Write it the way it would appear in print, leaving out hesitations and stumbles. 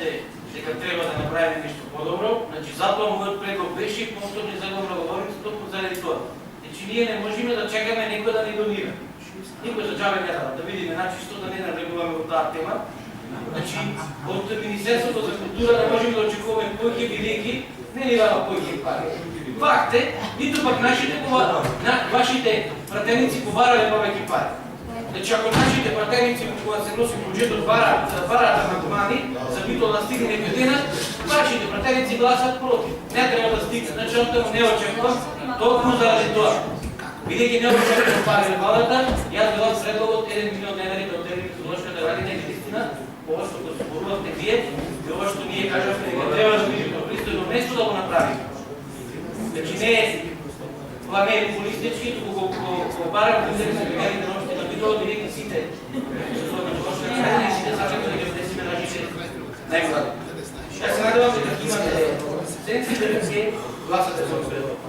кажете дека треба да направиме нешто подобро, значи затоа мојот предлог беше и повторно за го говорим токму заради тоа. Значи ние не можеме да чекаме некој да ни донира. Никој за џабе не дава, да видиме начисто да не навлегуваме во таа тема. Значи од Министерството за култура не можеме да очекуваме повеќе бидејќи не ни дава повеќе пари. Факт е, ниту пак вашите пратеници побарале повеќе пари. Значи, ако нашите пратеници, кога се носи буџетот, бараат амандмани, за бито да стигне некој денес, вашите пратеници гласат против. Не треба да стигне. Значи, оттаму не очекувам, толкова заради тоа. Бидејќи не очекувам пари на владата, јас билам предлогот 1 милион денари да отделиме филолошка да ради наистина, ова што го зборувавте вие, и ова што ние кажавме дека треба да бидеме на пристојно место да го направиме. Значи, не е това не е популистички, туку го барам да се разгледаните на общите на бидоа, бидејќи сите сите сакаме да ги внесеме на жите најмлади. Јас се надевам дека имате сенци да ќе гласате за предлог.